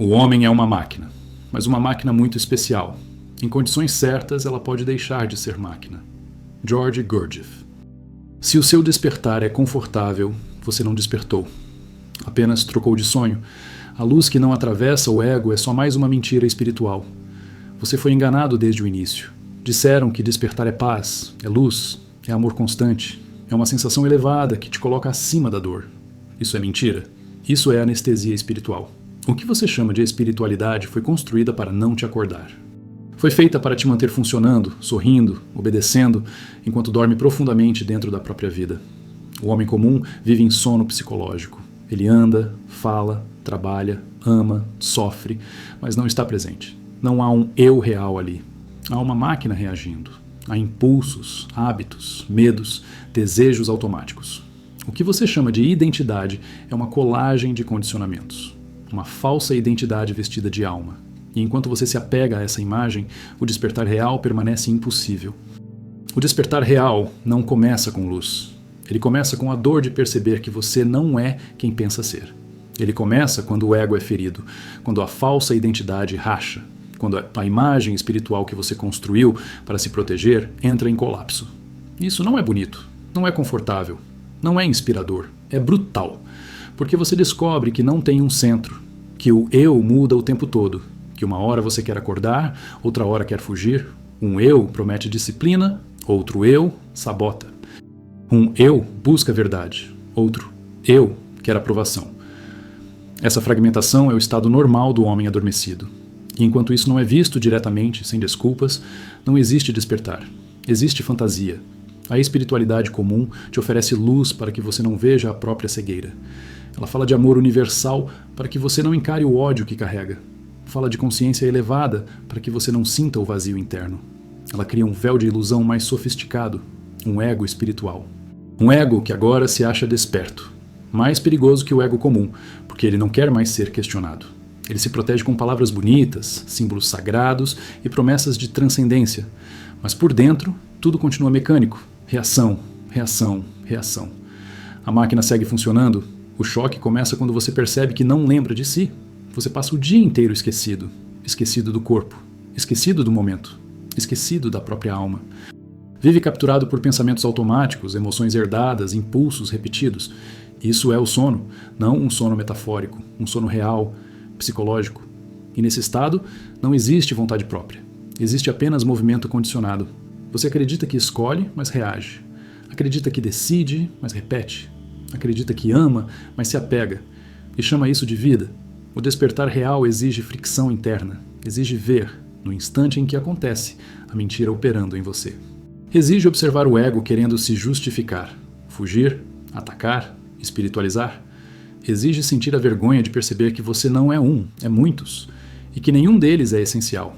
O homem é uma máquina, mas uma máquina muito especial. Em condições certas, ela pode deixar de ser máquina. George Gurdjieff. Se o seu despertar é confortável, você não despertou. Apenas trocou de sonho. A luz que não atravessa o ego é só mais uma mentira espiritual. Você foi enganado desde o início. Disseram que despertar é paz, é luz, é amor constante, é uma sensação elevada que te coloca acima da dor. Isso é mentira. Isso é anestesia espiritual. O que você chama de espiritualidade foi construída para não te acordar. Foi feita para te manter funcionando, sorrindo, obedecendo, enquanto dorme profundamente dentro da própria vida. O homem comum vive em sono psicológico. Ele anda, fala, trabalha, ama, sofre, mas não está presente. Não há um eu real ali. Há uma máquina reagindo. Há impulsos, hábitos, medos, desejos automáticos. O que você chama de identidade é uma colagem de condicionamentos. Uma falsa identidade vestida de alma. E enquanto você se apega a essa imagem, o despertar real permanece impossível. O despertar real não começa com luz. Ele começa com a dor de perceber que você não é quem pensa ser. Ele começa quando o ego é ferido, quando a falsa identidade racha, quando a imagem espiritual que você construiu para se proteger entra em colapso. Isso não é bonito, não é confortável, não é inspirador, é brutal. Porque você descobre que não tem um centro, que o eu muda o tempo todo, que uma hora você quer acordar, outra hora quer fugir. Um eu promete disciplina, outro eu sabota. Um eu busca a verdade, outro eu quer aprovação. Essa fragmentação é o estado normal do homem adormecido. E enquanto isso não é visto diretamente, sem desculpas, não existe despertar. Existe fantasia. A espiritualidade comum te oferece luz para que você não veja a própria cegueira. Ela fala de amor universal para que você não encare o ódio que carrega. Fala de consciência elevada para que você não sinta o vazio interno. Ela cria um véu de ilusão mais sofisticado, um ego espiritual. Um ego que agora se acha desperto. Mais perigoso que o ego comum, porque ele não quer mais ser questionado. Ele se protege com palavras bonitas, símbolos sagrados e promessas de transcendência. Mas por dentro, tudo continua mecânico. Reação, reação, reação. A máquina segue funcionando. O choque começa quando você percebe que não lembra de si. Você passa o dia inteiro esquecido. Esquecido do corpo. Esquecido do momento. Esquecido da própria alma. Vive capturado por pensamentos automáticos, emoções herdadas, impulsos repetidos. Isso é o sono, não um sono metafórico, um sono real, psicológico. E nesse estado, não existe vontade própria. Existe apenas movimento condicionado. Você acredita que escolhe, mas reage. Acredita que decide, mas repete. Acredita que ama, mas se apega. E chama isso de vida. O despertar real exige fricção interna. Exige ver, no instante em que acontece, a mentira operando em você. Exige observar o ego querendo se justificar. Fugir, atacar, espiritualizar. Exige sentir a vergonha de perceber que você não é um, é muitos. E que nenhum deles é essencial.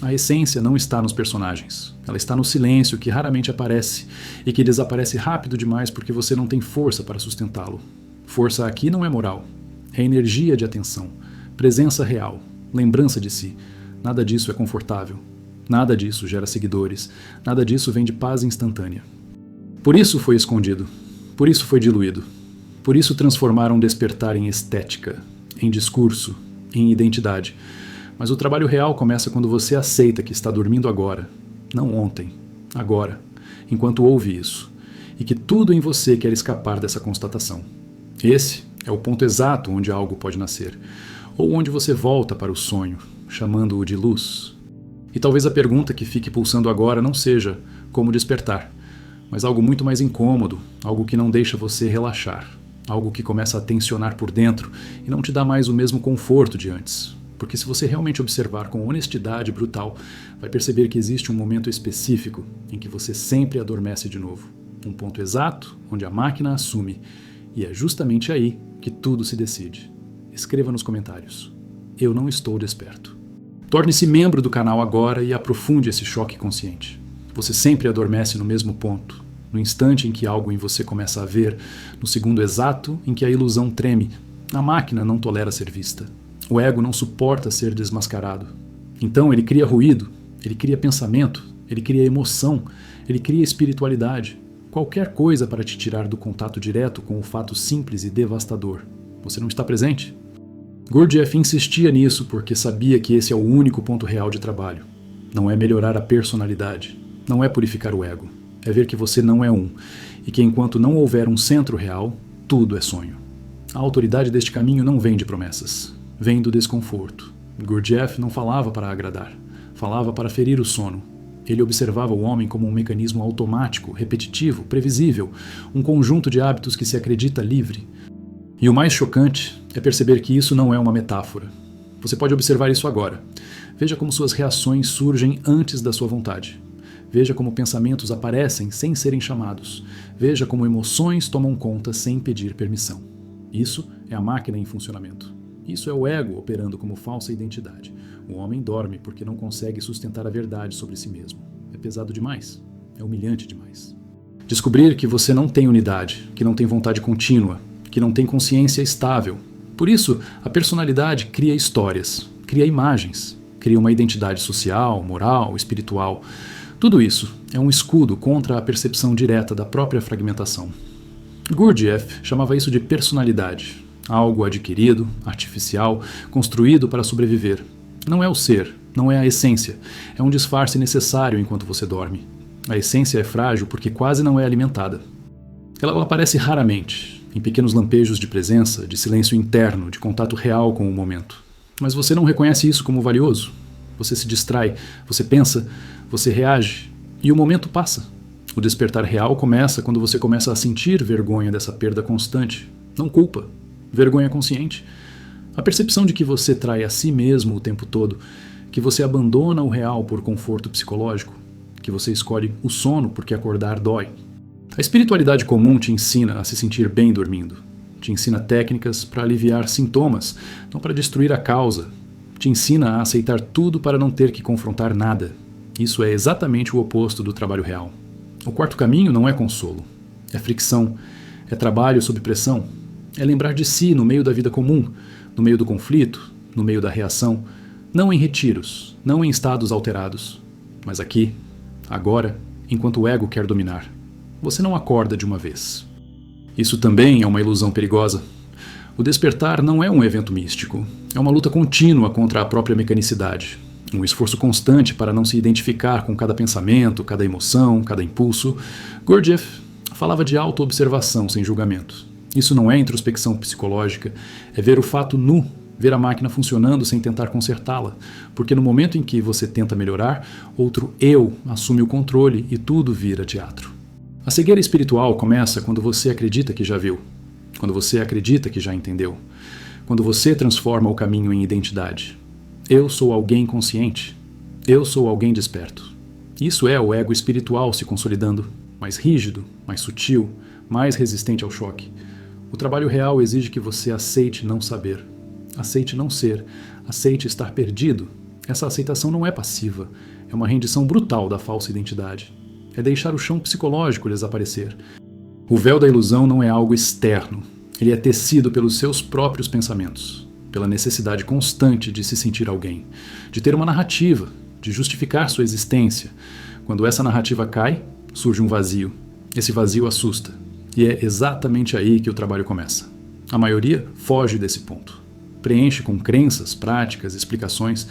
A essência não está nos personagens. Ela está no silêncio que raramente aparece e que desaparece rápido demais porque você não tem força para sustentá-lo. Força aqui não é moral. É energia de atenção, presença real, lembrança de si. Nada disso é confortável. Nada disso gera seguidores. Nada disso vem de paz instantânea. Por isso foi escondido. Por isso foi diluído. Por isso transformaram despertar em estética, em discurso, em identidade. Mas o trabalho real começa quando você aceita que está dormindo agora, não ontem, agora, enquanto ouve isso, e que tudo em você quer escapar dessa constatação. Esse é o ponto exato onde algo pode nascer, ou onde você volta para o sonho, chamando-o de luz. E talvez a pergunta que fique pulsando agora não seja como despertar, mas algo muito mais incômodo, algo que não deixa você relaxar, algo que começa a tensionar por dentro e não te dá mais o mesmo conforto de antes. Porque se você realmente observar com honestidade brutal, vai perceber que existe um momento específico em que você sempre adormece de novo. Um ponto exato onde a máquina assume. E é justamente aí que tudo se decide. Escreva nos comentários. Eu não estou desperto. Torne-se membro do canal agora e aprofunde esse choque consciente. Você sempre adormece no mesmo ponto. No instante em que algo em você começa a ver, no segundo exato em que a ilusão treme, a máquina não tolera ser vista. O ego não suporta ser desmascarado. Então ele cria ruído, ele cria pensamento, ele cria emoção, ele cria espiritualidade. Qualquer coisa para te tirar do contato direto com o fato simples e devastador. Você não está presente? Gurdjieff insistia nisso porque sabia que esse é o único ponto real de trabalho. Não é melhorar a personalidade, não é purificar o ego, é ver que você não é um, e que enquanto não houver um centro real, tudo é sonho. A autoridade deste caminho não vem de promessas, vem do desconforto. Gurdjieff não falava para agradar, falava para ferir o sono. Ele observava o homem como um mecanismo automático, repetitivo, previsível, um conjunto de hábitos que se acredita livre. E o mais chocante é perceber que isso não é uma metáfora. Você pode observar isso agora. Veja como suas reações surgem antes da sua vontade. Veja como pensamentos aparecem sem serem chamados. Veja como emoções tomam conta sem pedir permissão. Isso é a máquina em funcionamento. Isso é o ego operando como falsa identidade. O homem dorme porque não consegue sustentar a verdade sobre si mesmo. É pesado demais. É humilhante demais. Descobrir que você não tem unidade, que não tem vontade contínua, que não tem consciência estável. Por isso, a personalidade cria histórias, cria imagens, cria uma identidade social, moral, espiritual. Tudo isso é um escudo contra a percepção direta da própria fragmentação. Gurdjieff chamava isso de personalidade, algo adquirido, artificial, construído para sobreviver. Não é o ser, não é a essência, é um disfarce necessário enquanto você dorme. A essência é frágil porque quase não é alimentada. Ela aparece raramente, em pequenos lampejos de presença, de silêncio interno, de contato real com o momento. Mas você não reconhece isso como valioso. Você se distrai, você pensa, você reage, e o momento passa. O despertar real começa quando você começa a sentir vergonha dessa perda constante. Não culpa, vergonha consciente. A percepção de que você trai a si mesmo o tempo todo, que você abandona o real por conforto psicológico, que você escolhe o sono porque acordar dói. A espiritualidade comum te ensina a se sentir bem dormindo. Te ensina técnicas para aliviar sintomas, não para destruir a causa. Te ensina a aceitar tudo para não ter que confrontar nada. Isso é exatamente o oposto do trabalho real. O quarto caminho não é consolo. É fricção. É trabalho sob pressão. É lembrar de si no meio da vida comum, no meio do conflito, no meio da reação. Não em retiros, não em estados alterados. Mas aqui, agora, enquanto o ego quer dominar. Você não acorda de uma vez. Isso também é uma ilusão perigosa. O despertar não é um evento místico. É uma luta contínua contra a própria mecanicidade. Um esforço constante para não se identificar com cada pensamento, cada emoção, cada impulso. Gurdjieff falava de auto-observação sem julgamento. Isso não é introspecção psicológica, é ver o fato nu, ver a máquina funcionando sem tentar consertá-la, porque no momento em que você tenta melhorar, outro eu assume o controle e tudo vira teatro. A cegueira espiritual começa quando você acredita que já viu, quando você acredita que já entendeu, quando você transforma o caminho em identidade. Eu sou alguém consciente, eu sou alguém desperto. Isso é o ego espiritual se consolidando, mais rígido, mais sutil, mais resistente ao choque. O trabalho real exige que você aceite não saber, aceite não ser, aceite estar perdido. Essa aceitação não é passiva, é uma rendição brutal da falsa identidade. É deixar o chão psicológico desaparecer. O véu da ilusão não é algo externo. Ele é tecido pelos seus próprios pensamentos, pela necessidade constante de se sentir alguém, de ter uma narrativa, de justificar sua existência. Quando essa narrativa cai, surge um vazio. Esse vazio assusta. E é exatamente aí que o trabalho começa. A maioria foge desse ponto. Preenche com crenças, práticas, explicações,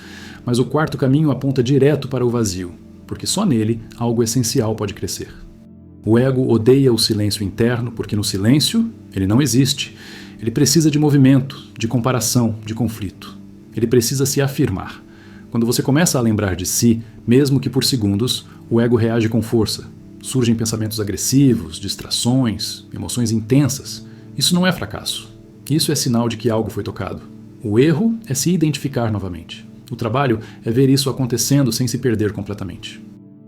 mas o quarto caminho aponta direto para o vazio, porque só nele algo essencial pode crescer. O ego odeia o silêncio interno porque no silêncio ele não existe. Ele precisa de movimento, de comparação, de conflito. Ele precisa se afirmar. Quando você começa a lembrar de si, mesmo que por segundos, o ego reage com força. Surgem pensamentos agressivos, distrações, emoções intensas. Isso não é fracasso. Isso é sinal de que algo foi tocado. O erro é se identificar novamente. O trabalho é ver isso acontecendo sem se perder completamente.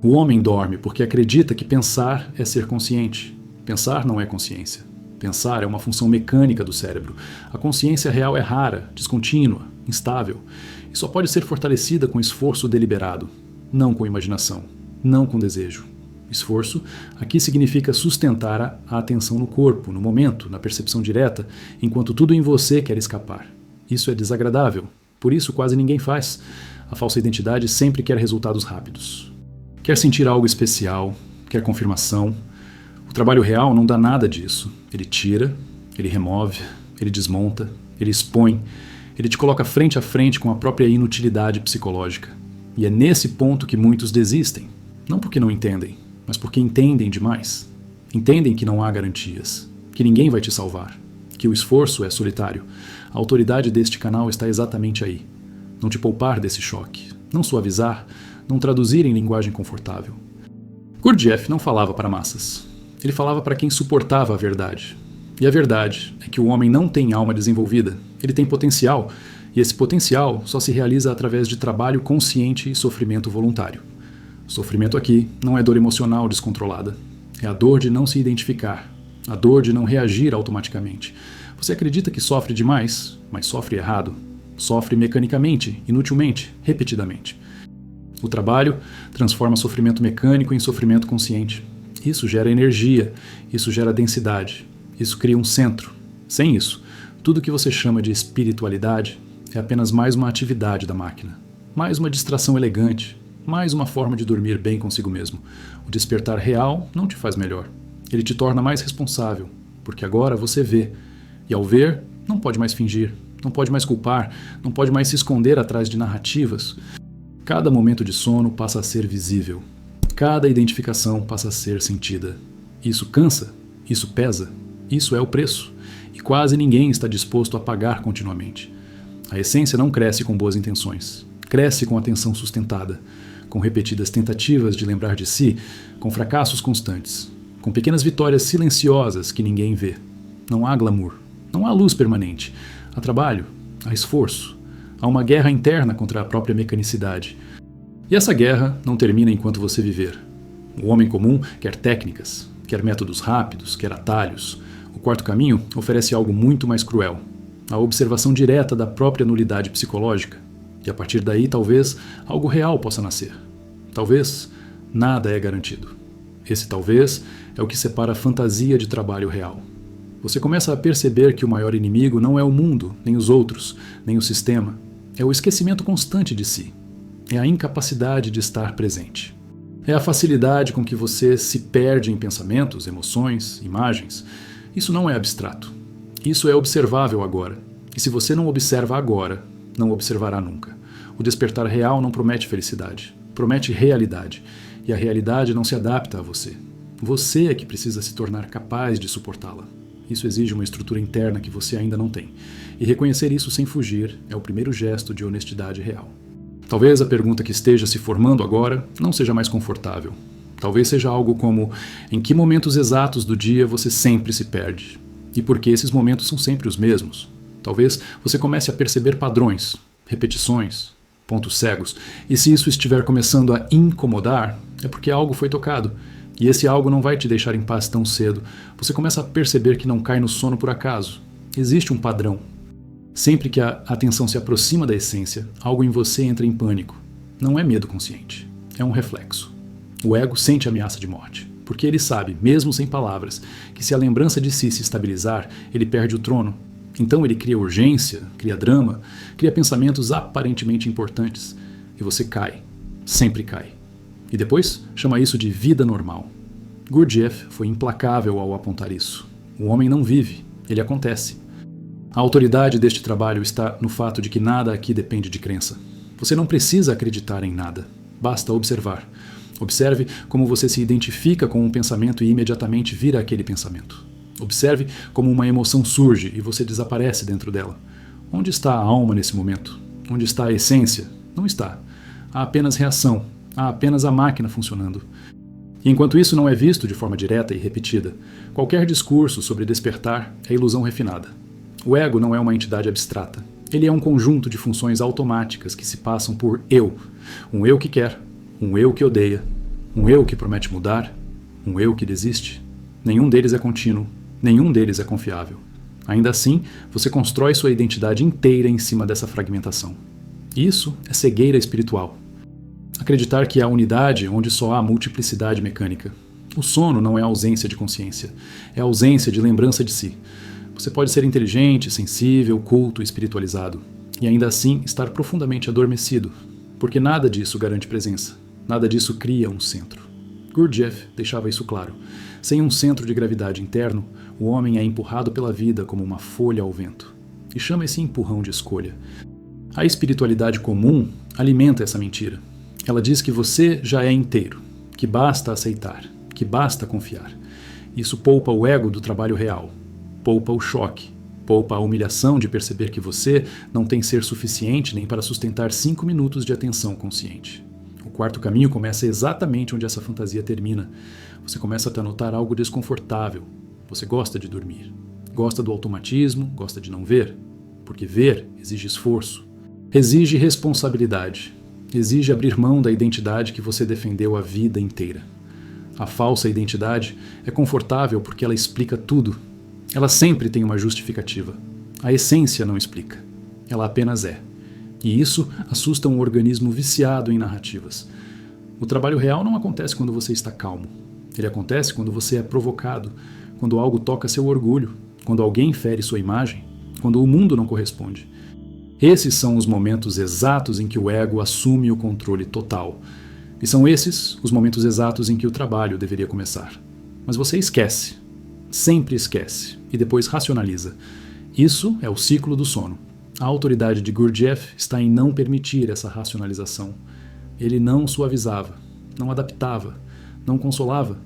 O homem dorme porque acredita que pensar é ser consciente. Pensar não é consciência. Pensar é uma função mecânica do cérebro. A consciência real é rara, descontínua, instável, e só pode ser fortalecida com esforço deliberado, não com imaginação, não com desejo. Esforço aqui significa sustentar a atenção no corpo, no momento, na percepção direta, enquanto tudo em você quer escapar. Isso é desagradável, por isso quase ninguém faz. A falsa identidade sempre quer resultados rápidos. Quer sentir algo especial, quer confirmação. O trabalho real não dá nada disso. Ele tira, ele remove, ele desmonta, ele expõe. Ele te coloca frente a frente com a própria inutilidade psicológica. E é nesse ponto que muitos desistem. Não porque não entendem, mas porque entendem demais. Entendem que não há garantias, que ninguém vai te salvar, que o esforço é solitário. A autoridade deste canal está exatamente aí. Não te poupar desse choque, não suavizar, não traduzir em linguagem confortável. Gurdjieff não falava para massas. Ele falava para quem suportava a verdade. E a verdade é que o homem não tem alma desenvolvida. Ele tem potencial, e esse potencial só se realiza através de trabalho consciente e sofrimento voluntário. Sofrimento aqui não é dor emocional descontrolada. É a dor de não se identificar, a dor de não reagir automaticamente. Você acredita que sofre demais, mas sofre errado. Sofre mecanicamente, inutilmente, repetidamente. O trabalho transforma sofrimento mecânico em sofrimento consciente. Isso gera energia, isso gera densidade, isso cria um centro. Sem isso, tudo que você chama de espiritualidade é apenas mais uma atividade da máquina, mais uma distração elegante, mais uma forma de dormir bem consigo mesmo. O despertar real não te faz melhor. Ele te torna mais responsável, porque agora você vê. E ao ver, não pode mais fingir, não pode mais culpar, não pode mais se esconder atrás de narrativas. Cada momento de sono passa a ser visível. Cada identificação passa a ser sentida. Isso cansa, isso pesa, isso é o preço. E quase ninguém está disposto a pagar continuamente. A essência não cresce com boas intenções. Cresce com atenção sustentada, com repetidas tentativas de lembrar de si, com fracassos constantes, com pequenas vitórias silenciosas que ninguém vê. Não há glamour, não há luz permanente. Há trabalho, há esforço, há uma guerra interna contra a própria mecanicidade. E essa guerra não termina enquanto você viver. O homem comum quer técnicas, quer métodos rápidos, quer atalhos. O quarto caminho oferece algo muito mais cruel, a observação direta da própria nulidade psicológica. E a partir daí, talvez, algo real possa nascer. Talvez, nada é garantido. Esse talvez é o que separa a fantasia de trabalho real. Você começa a perceber que o maior inimigo não é o mundo, nem os outros, nem o sistema. É o esquecimento constante de si. É a incapacidade de estar presente. É a facilidade com que você se perde em pensamentos, emoções, imagens. Isso não é abstrato. Isso é observável agora. E se você não observa agora, não observará nunca. O despertar real não promete felicidade, promete realidade. E a realidade não se adapta a você. Você é que precisa se tornar capaz de suportá-la. Isso exige uma estrutura interna que você ainda não tem. E reconhecer isso sem fugir é o primeiro gesto de honestidade real. Talvez a pergunta que esteja se formando agora não seja mais confortável. Talvez seja algo como: em que momentos exatos do dia você sempre se perde? E por que esses momentos são sempre os mesmos? Talvez você comece a perceber padrões, repetições, pontos cegos. E se isso estiver começando a incomodar, é porque algo foi tocado. E esse algo não vai te deixar em paz tão cedo. Você começa a perceber que não cai no sono por acaso. Existe um padrão. Sempre que a atenção se aproxima da essência, algo em você entra em pânico. Não é medo consciente, é um reflexo. O ego sente a ameaça de morte, porque ele sabe, mesmo sem palavras, que se a lembrança de si se estabilizar, ele perde o trono. Então ele cria urgência, cria drama, cria pensamentos aparentemente importantes. E você cai, sempre cai. E depois chama isso de vida normal. Gurdjieff foi implacável ao apontar isso. O homem não vive, ele acontece. A autoridade deste trabalho está no fato de que nada aqui depende de crença. Você não precisa acreditar em nada, basta observar. Observe como você se identifica com um pensamento e imediatamente vira aquele pensamento. Observe como uma emoção surge e você desaparece dentro dela. Onde está a alma nesse momento? Onde está a essência? Não está. Há apenas reação, há apenas a máquina funcionando. E enquanto isso não é visto de forma direta e repetida, qualquer discurso sobre despertar é ilusão refinada. O ego não é uma entidade abstrata. Ele é um conjunto de funções automáticas que se passam por eu. Um eu que quer, um eu que odeia, um eu que promete mudar, um eu que desiste. Nenhum deles é contínuo, nenhum deles é confiável. Ainda assim, você constrói sua identidade inteira em cima dessa fragmentação. Isso é cegueira espiritual. Acreditar que há unidade onde só há multiplicidade mecânica. O sono não é ausência de consciência, é ausência de lembrança de si. Você pode ser inteligente, sensível, culto, espiritualizado, e ainda assim estar profundamente adormecido, porque nada disso garante presença, nada disso cria um centro. Gurdjieff deixava isso claro. Sem um centro de gravidade interno, o homem é empurrado pela vida como uma folha ao vento. e chama esse empurrão de escolha. A espiritualidade comum alimenta essa mentira. Ela diz que você já é inteiro, que basta aceitar, que basta confiar. Isso poupa o ego do trabalho real, poupa o choque, poupa a humilhação de perceber que você não tem ser suficiente nem para sustentar 5 minutos de atenção consciente. O quarto caminho começa exatamente onde essa fantasia termina. Você começa a notar algo desconfortável. Você gosta de dormir. Gosta do automatismo, gosta de não ver. Porque ver exige esforço. Exige responsabilidade. Exige abrir mão da identidade que você defendeu a vida inteira. A falsa identidade é confortável porque ela explica tudo. Ela sempre tem uma justificativa. A essência não explica. Ela apenas é. E isso assusta um organismo viciado em narrativas. O trabalho real não acontece quando você está calmo. Ele acontece quando você é provocado, quando algo toca seu orgulho, quando alguém fere sua imagem, quando o mundo não corresponde. Esses são os momentos exatos em que o ego assume o controle total. E são esses os momentos exatos em que o trabalho deveria começar. Mas você esquece. Sempre esquece. E depois racionaliza. Isso é o ciclo do sono. A autoridade de Gurdjieff está em não permitir essa racionalização. Ele não suavizava, não adaptava, não consolava.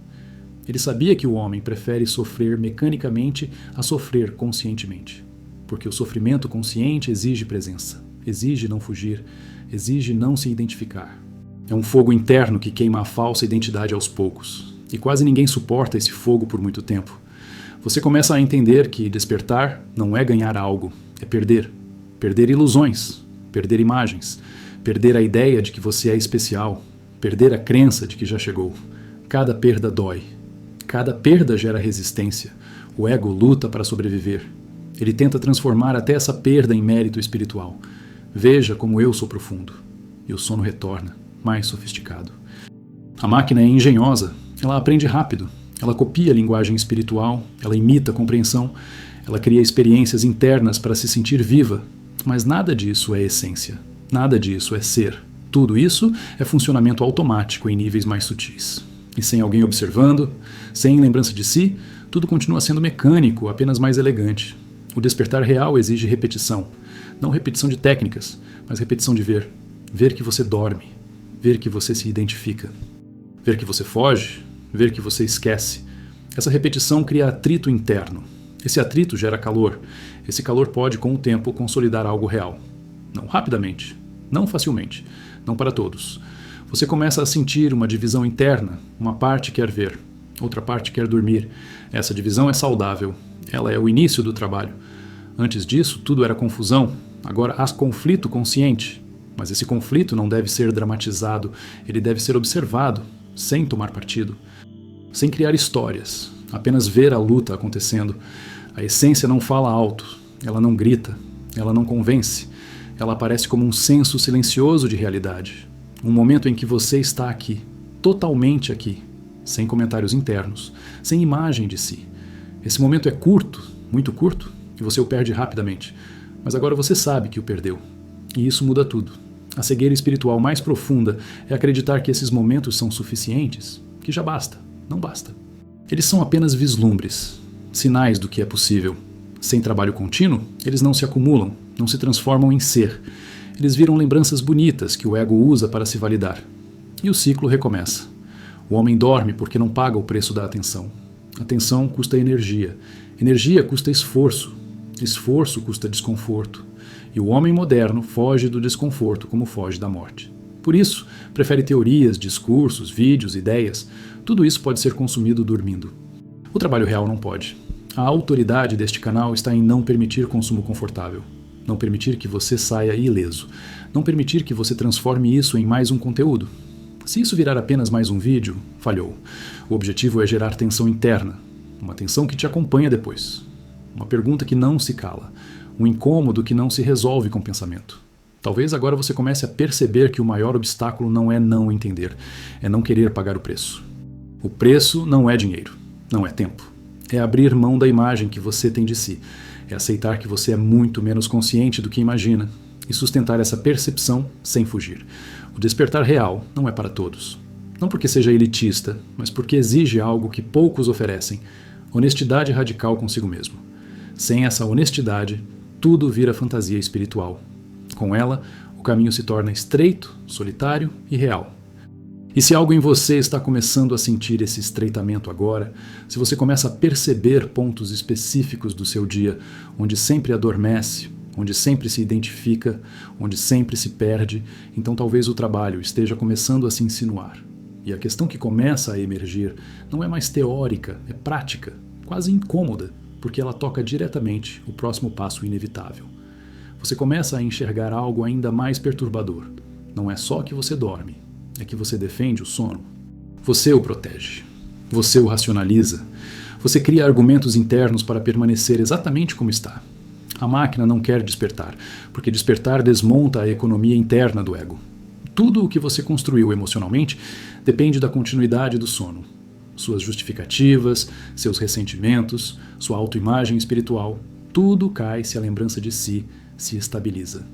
Ele sabia que o homem prefere sofrer mecanicamente a sofrer conscientemente. Porque o sofrimento consciente exige presença, exige não fugir, exige não se identificar. É um fogo interno que queima a falsa identidade aos poucos. E quase ninguém suporta esse fogo por muito tempo. Você começa a entender que despertar não é ganhar algo, é perder. Perder ilusões, perder imagens, perder a ideia de que você é especial, perder a crença de que já chegou. Cada perda dói. Cada perda gera resistência. O ego luta para sobreviver. Ele tenta transformar até essa perda em mérito espiritual. Veja como eu sou profundo. E o sono retorna, mais sofisticado. A máquina é engenhosa, ela aprende rápido, ela copia a linguagem espiritual, ela imita a compreensão, ela cria experiências internas para se sentir viva, mas nada disso é essência, nada disso é ser. Tudo isso é funcionamento automático em níveis mais sutis. E sem alguém observando, sem lembrança de si, tudo continua sendo mecânico, apenas mais elegante. O despertar real exige repetição, não repetição de técnicas, mas repetição de ver. Ver que você dorme, ver que você se identifica, ver que você foge, ver que você esquece. Essa repetição cria atrito interno. Esse atrito gera calor. Esse calor pode, com o tempo, consolidar algo real. Não rapidamente, não facilmente, não para todos. Você começa a sentir uma divisão interna. Uma parte quer ver, outra parte quer dormir. Essa divisão é saudável. Ela é o início do trabalho. Antes disso, tudo era confusão. Agora há conflito consciente. Mas esse conflito não deve ser dramatizado. Ele deve ser observado, sem tomar partido. Sem criar histórias. Apenas ver a luta acontecendo. A essência não fala alto. Ela não grita. Ela não convence. Ela aparece como um senso silencioso de realidade. Um momento em que você está aqui. Totalmente aqui. Sem comentários internos. Sem imagem de si. Esse momento é curto, muito curto, e você o perde rapidamente. Mas agora você sabe que o perdeu. E isso muda tudo. A cegueira espiritual mais profunda é acreditar que esses momentos são suficientes, que já basta, não basta. Eles são apenas vislumbres, sinais do que é possível. Sem trabalho contínuo, eles não se acumulam, não se transformam em ser. Eles viram lembranças bonitas que o ego usa para se validar. E o ciclo recomeça. O homem dorme porque não paga o preço da atenção. Atenção custa energia. Energia custa esforço. Esforço custa desconforto. E o homem moderno foge do desconforto como foge da morte. Por isso, prefere teorias, discursos, vídeos, ideias. Tudo isso pode ser consumido dormindo. O trabalho real não pode. A autoridade deste canal está em não permitir consumo confortável. Não permitir que você saia ileso. Não permitir que você transforme isso em mais um conteúdo. Se isso virar apenas mais um vídeo, falhou. O objetivo é gerar tensão interna. Uma tensão que te acompanha depois. Uma pergunta que não se cala. Um incômodo que não se resolve com pensamento. Talvez agora você comece a perceber que o maior obstáculo não é não entender, é não querer pagar o preço. O preço não é dinheiro, não é tempo. É abrir mão da imagem que você tem de si. É aceitar que você é muito menos consciente do que imagina e sustentar essa percepção sem fugir. O despertar real não é para todos. Não porque seja elitista, mas porque exige algo que poucos oferecem: honestidade radical consigo mesmo. Sem essa honestidade, tudo vira fantasia espiritual. Com ela, o caminho se torna estreito, solitário e real. E se algo em você está começando a sentir esse estreitamento agora, se você começa a perceber pontos específicos do seu dia, onde sempre adormece, onde sempre se identifica, onde sempre se perde, então talvez o trabalho esteja começando a se insinuar. E a questão que começa a emergir não é mais teórica, é prática, quase incômoda, porque ela toca diretamente o próximo passo inevitável. Você começa a enxergar algo ainda mais perturbador. Não é só que você dorme, é que você defende o sono. Você o protege. Você o racionaliza. Você cria argumentos internos para permanecer exatamente como está. A máquina não quer despertar, porque despertar desmonta a economia interna do ego. Tudo o que você construiu emocionalmente depende da continuidade do sono. Suas justificativas, seus ressentimentos, sua autoimagem espiritual, tudo cai se a lembrança de si se estabiliza.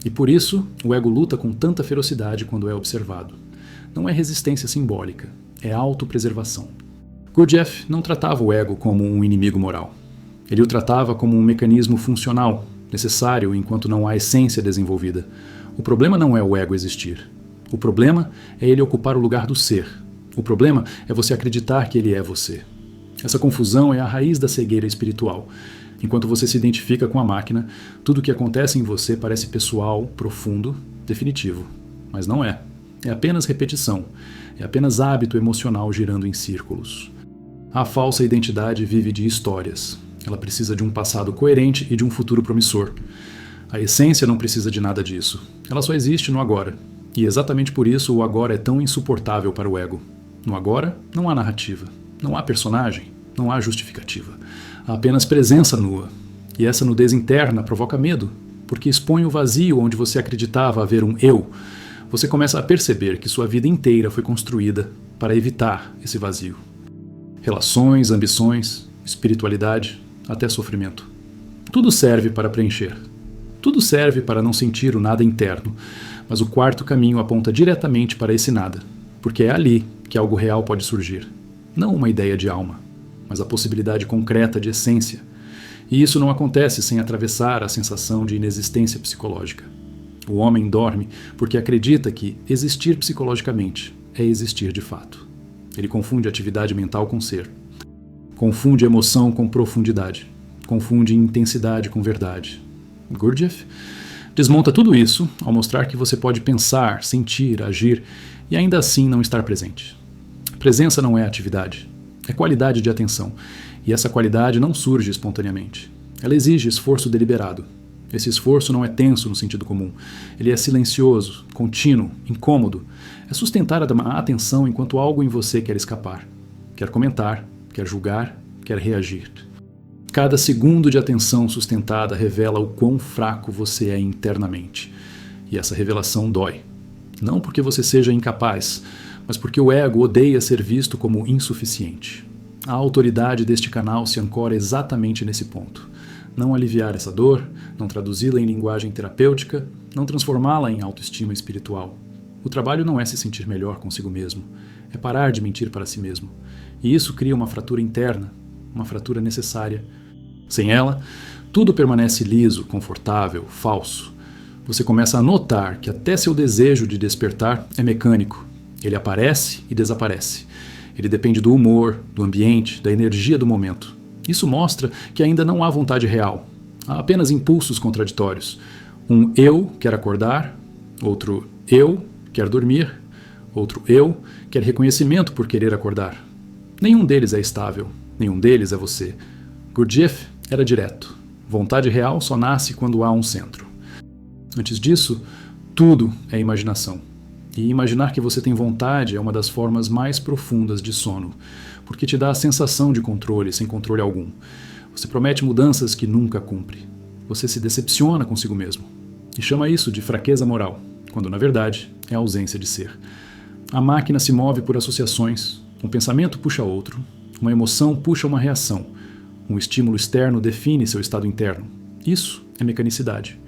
E por isso, o ego luta com tanta ferocidade quando é observado. Não é resistência simbólica, é autopreservação. Gurdjieff não tratava o ego como um inimigo moral. Ele o tratava como um mecanismo funcional, necessário enquanto não há essência desenvolvida. O problema não é o ego existir. O problema é ele ocupar o lugar do ser. O problema é você acreditar que ele é você. Essa confusão é a raiz da cegueira espiritual. Enquanto você se identifica com a máquina, tudo o que acontece em você parece pessoal, profundo, definitivo. Mas não é. É apenas repetição. É apenas hábito emocional girando em círculos. A falsa identidade vive de histórias. Ela precisa de um passado coerente e de um futuro promissor. A essência não precisa de nada disso. Ela só existe no agora. E exatamente por isso o agora é tão insuportável para o ego. No agora, não há narrativa. Não há personagem. Não há justificativa. Há apenas presença nua. E essa nudez interna provoca medo, porque expõe o vazio onde você acreditava haver um eu. Você começa a perceber que sua vida inteira foi construída para evitar esse vazio. Relações, ambições, espiritualidade, até sofrimento. Tudo serve para preencher. Tudo serve para não sentir o nada interno, mas o quarto caminho aponta diretamente para esse nada, porque é ali que algo real pode surgir. Não uma ideia de alma, mas a possibilidade concreta de essência. E isso não acontece sem atravessar a sensação de inexistência psicológica. O homem dorme porque acredita que existir psicologicamente é existir de fato. Ele confunde atividade mental com ser. Confunde emoção com profundidade. Confunde intensidade com verdade. Gurdjieff desmonta tudo isso ao mostrar que você pode pensar, sentir, agir e ainda assim não estar presente. Presença não é atividade, é qualidade de atenção, e essa qualidade não surge espontaneamente. Ela exige esforço deliberado. Esse esforço não é tenso no sentido comum. Ele é silencioso, contínuo, incômodo. É sustentar a atenção enquanto algo em você quer escapar. Quer comentar, quer julgar, quer reagir. Cada segundo de atenção sustentada revela o quão fraco você é internamente. E essa revelação dói. Não porque você seja incapaz, mas porque o ego odeia ser visto como insuficiente. A autoridade deste canal se ancora exatamente nesse ponto. Não aliviar essa dor, não traduzi-la em linguagem terapêutica, não transformá-la em autoestima espiritual. O trabalho não é se sentir melhor consigo mesmo, é parar de mentir para si mesmo. E isso cria uma fratura interna, uma fratura necessária. Sem ela, tudo permanece liso, confortável, falso. Você começa a notar que até seu desejo de despertar é mecânico. Ele aparece e desaparece. Ele depende do humor, do ambiente, da energia do momento. Isso mostra que ainda não há vontade real. Há apenas impulsos contraditórios. Um eu quer acordar, outro eu quer dormir, outro eu quer reconhecimento por querer acordar. Nenhum deles é estável, nenhum deles é você. Gurdjieff era direto. Vontade real só nasce quando há um centro. Antes disso, tudo é imaginação. E imaginar que você tem vontade é uma das formas mais profundas de sono, porque te dá a sensação de controle sem controle algum. Você promete mudanças que nunca cumpre. Você se decepciona consigo mesmo. E chama isso de fraqueza moral, quando na verdade é ausência de ser. A máquina se move por associações. Um pensamento puxa outro. Uma emoção puxa uma reação. Um estímulo externo define seu estado interno. Isso é mecanicidade.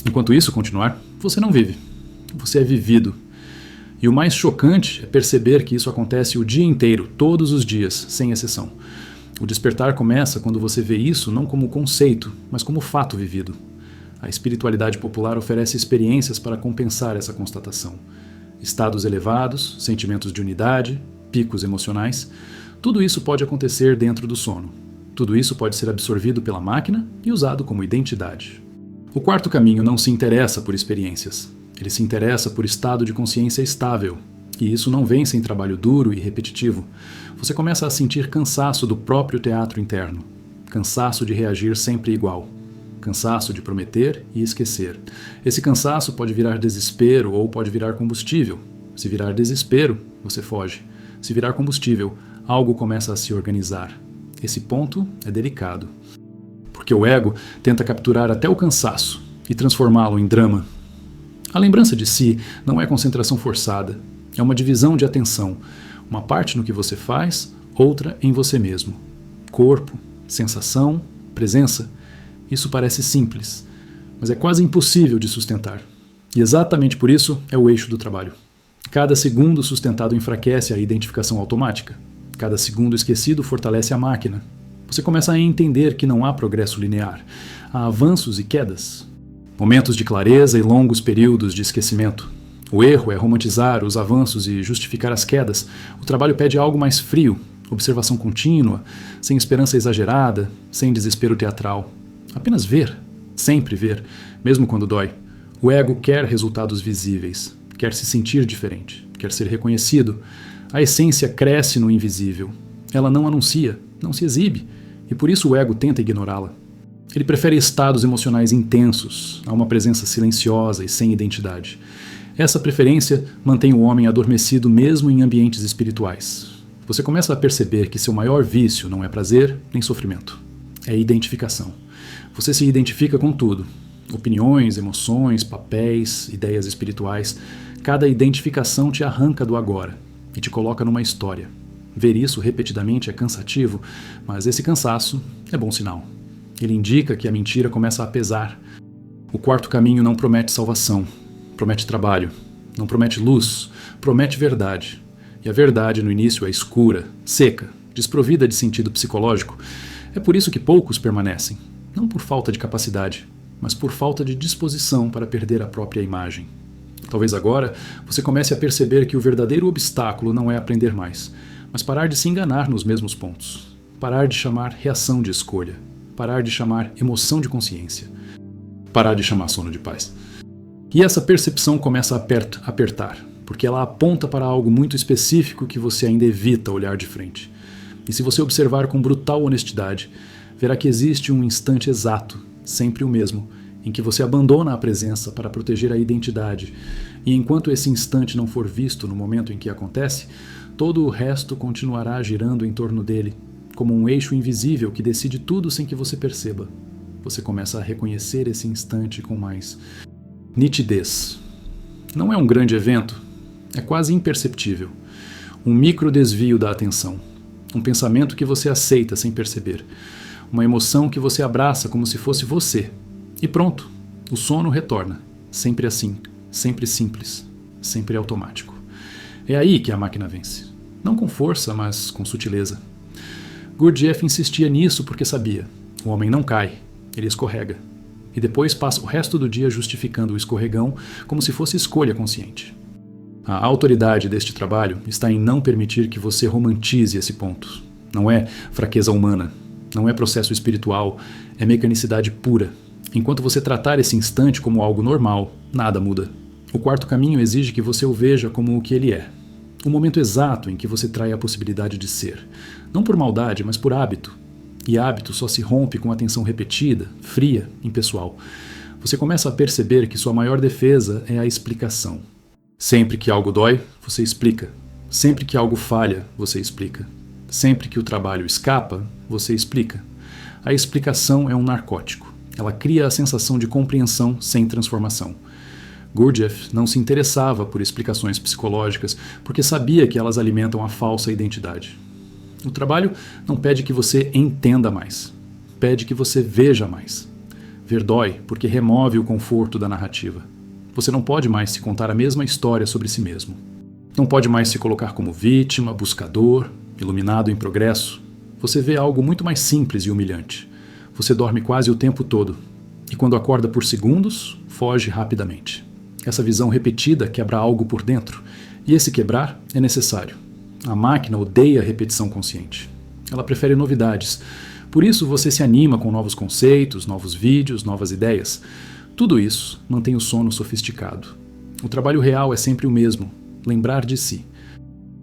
Enquanto isso continuar, você não vive. Você é vivido. E o mais chocante é perceber que isso acontece o dia inteiro, todos os dias, sem exceção. O despertar começa quando você vê isso não como conceito, mas como fato vivido. A espiritualidade popular oferece experiências para compensar essa constatação. Estados elevados, sentimentos de unidade, picos emocionais, tudo isso pode acontecer dentro do sono. Tudo isso pode ser absorvido pela máquina e usado como identidade. O quarto caminho não se interessa por experiências. Ele se interessa por estado de consciência estável. E isso não vem sem trabalho duro e repetitivo. Você começa a sentir cansaço do próprio teatro interno. Cansaço de reagir sempre igual. Cansaço de prometer e esquecer. Esse cansaço pode virar desespero ou pode virar combustível. Se virar desespero, você foge. Se virar combustível, algo começa a se organizar. Esse ponto é delicado. Porque o ego tenta capturar até o cansaço e transformá-lo em drama. A lembrança de si não é concentração forçada. É uma divisão de atenção. Uma parte no que você faz, outra em você mesmo. Corpo, sensação, presença. Isso parece simples, mas é quase impossível de sustentar. E exatamente por isso é o eixo do trabalho. Cada segundo sustentado enfraquece a identificação automática. Cada segundo esquecido fortalece a máquina. Você começa a entender que não há progresso linear. Há avanços e quedas. Momentos de clareza e longos períodos de esquecimento. O erro é romantizar os avanços e justificar as quedas. O trabalho pede algo mais frio, observação contínua, sem esperança exagerada, sem desespero teatral. Apenas ver, sempre ver, mesmo quando dói. O ego quer resultados visíveis, quer se sentir diferente, quer ser reconhecido. A essência cresce no invisível. Ela não anuncia, não se exibe, e por isso o ego tenta ignorá-la. Ele prefere estados emocionais intensos, a uma presença silenciosa e sem identidade. Essa preferência mantém o homem adormecido mesmo em ambientes espirituais. Você começa a perceber que seu maior vício não é prazer nem sofrimento. É identificação. Você se identifica com tudo. Opiniões, emoções, papéis, ideias espirituais. Cada identificação te arranca do agora e te coloca numa história. Ver isso repetidamente é cansativo, mas esse cansaço é bom sinal. Ele indica que a mentira começa a pesar. O quarto caminho não promete salvação, promete trabalho. Não promete luz, promete verdade. E a verdade no início é escura, seca, desprovida de sentido psicológico. É por isso que poucos permanecem. Não por falta de capacidade, mas por falta de disposição para perder a própria imagem. Talvez agora você comece a perceber que o verdadeiro obstáculo não é aprender mais, mas parar de se enganar nos mesmos pontos. Parar de chamar reação de escolha. Parar de chamar emoção de consciência. Parar de chamar sono de paz. E essa percepção começa a apertar, porque ela aponta para algo muito específico que você ainda evita olhar de frente. E se você observar com brutal honestidade, verá que existe um instante exato, sempre o mesmo, em que você abandona a presença para proteger a identidade, e enquanto esse instante não for visto no momento em que acontece, todo o resto continuará girando em torno dele, como um eixo invisível que decide tudo sem que você perceba. Você começa a reconhecer esse instante com mais nitidez. Não é um grande evento, é quase imperceptível. Um micro desvio da atenção, um pensamento que você aceita sem perceber. Uma emoção que você abraça como se fosse você. E pronto, o sono retorna. Sempre assim, sempre simples, sempre automático. É aí que a máquina vence. Não com força, mas com sutileza. Gurdjieff insistia nisso porque sabia. O homem não cai, ele escorrega. E depois passa o resto do dia justificando o escorregão como se fosse escolha consciente. A autoridade deste trabalho está em não permitir que você romantize esse ponto. Não é fraqueza humana. Não é processo espiritual, é mecanicidade pura. Enquanto você tratar esse instante como algo normal, nada muda. O quarto caminho exige que você o veja como o que ele é. O momento exato em que você trai a possibilidade de ser. Não por maldade, mas por hábito. E hábito só se rompe com atenção repetida, fria, impessoal. Você começa a perceber que sua maior defesa é a explicação. Sempre que algo dói, você explica. Sempre que algo falha, você explica. Sempre que o trabalho escapa, você explica. A explicação é um narcótico. Ela cria a sensação de compreensão sem transformação. Gurdjieff não se interessava por explicações psicológicas porque sabia que elas alimentam a falsa identidade. O trabalho não pede que você entenda mais. Pede que você veja mais. Ver dói porque remove o conforto da narrativa. Você não pode mais se contar a mesma história sobre si mesmo. Não pode mais se colocar como vítima, buscador, iluminado em progresso. Você vê algo muito mais simples e humilhante. Você dorme quase o tempo todo. E quando acorda por segundos, foge rapidamente. Essa visão repetida quebra algo por dentro. E esse quebrar é necessário. A máquina odeia a repetição consciente. Ela prefere novidades. Por isso você se anima com novos conceitos, novos vídeos, novas ideias. Tudo isso mantém o sono sofisticado. O trabalho real é sempre o mesmo: lembrar de si.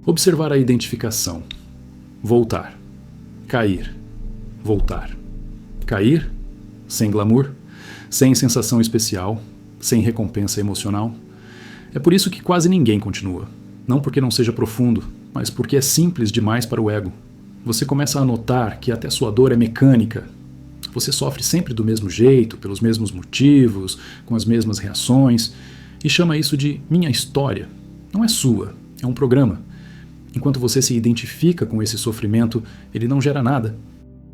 Observar a identificação. Voltar. Cair. Voltar. Cair, sem glamour, sem sensação especial, sem recompensa emocional. É por isso que quase ninguém continua. Não porque não seja profundo, mas porque é simples demais para o ego. Você começa a notar que até sua dor é mecânica. Você sofre sempre do mesmo jeito, pelos mesmos motivos, com as mesmas reações, e chama isso de minha história. Não é sua, é um programa. Enquanto você se identifica com esse sofrimento, ele não gera nada.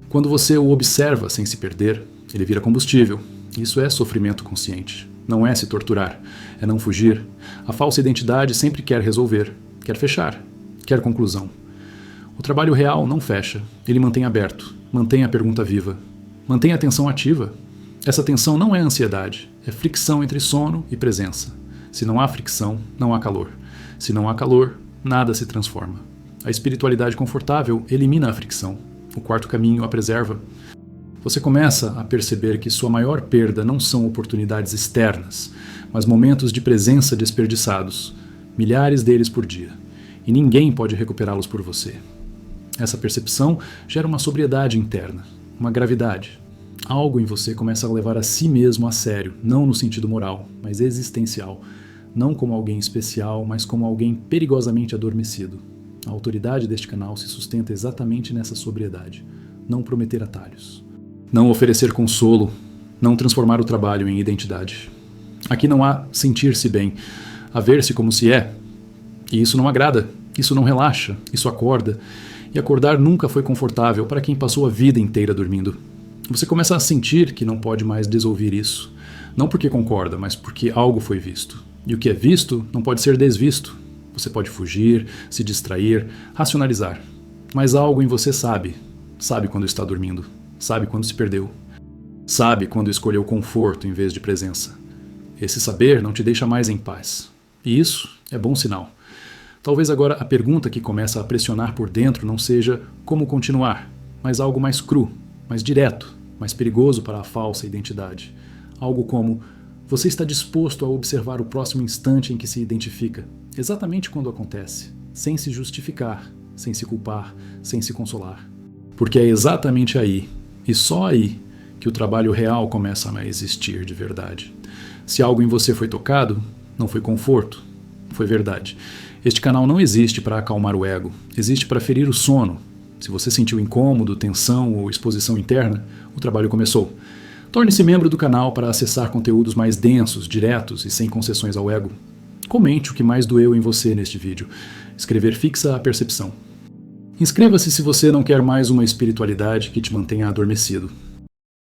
Quando você o observa sem se perder, ele vira combustível. Isso é sofrimento consciente. Não é se torturar, é não fugir. A falsa identidade sempre quer resolver, quer fechar, quer conclusão. O trabalho real não fecha, ele mantém aberto, mantém a pergunta viva, mantém a atenção ativa. Essa tensão não é ansiedade, é fricção entre sono e presença. Se não há fricção, não há calor. Se não há calor, nada se transforma. A espiritualidade confortável elimina a fricção. O quarto caminho a preserva. Você começa a perceber que sua maior perda não são oportunidades externas, mas momentos de presença desperdiçados, milhares deles por dia, e ninguém pode recuperá-los por você. Essa percepção gera uma sobriedade interna, uma gravidade. Algo em você começa a levar a si mesmo a sério, não no sentido moral, mas existencial, não como alguém especial, mas como alguém perigosamente adormecido. A autoridade deste canal se sustenta exatamente nessa sobriedade, não prometer atalhos. Não oferecer consolo, não transformar o trabalho em identidade. Aqui não há sentir-se bem, há ver-se como se é. E isso não agrada, isso não relaxa, isso acorda. E acordar nunca foi confortável para quem passou a vida inteira dormindo. Você começa a sentir que não pode mais desouvir isso. Não porque concorda, mas porque algo foi visto. E o que é visto não pode ser desvisto. Você pode fugir, se distrair, racionalizar. Mas algo em você sabe. Sabe quando está dormindo. Sabe quando se perdeu. Sabe quando escolheu conforto em vez de presença. Esse saber não te deixa mais em paz. E isso é bom sinal. Talvez agora a pergunta que começa a pressionar por dentro não seja como continuar, mas algo mais cru, mais direto, mais perigoso para a falsa identidade. Algo como: você está disposto a observar o próximo instante em que se identifica, exatamente quando acontece, sem se justificar, sem se culpar, sem se consolar. Porque é exatamente aí, e só aí, que o trabalho real começa a existir de verdade. Se algo em você foi tocado, não foi conforto, foi verdade. Este canal não existe para acalmar o ego, existe para ferir o sono. Se você sentiu incômodo, tensão ou exposição interna, o trabalho começou. Torne-se membro do canal para acessar conteúdos mais densos, diretos e sem concessões ao ego. Comente o que mais doeu em você neste vídeo. Escrever fixa a percepção. Inscreva-se se você não quer mais uma espiritualidade que te mantenha adormecido.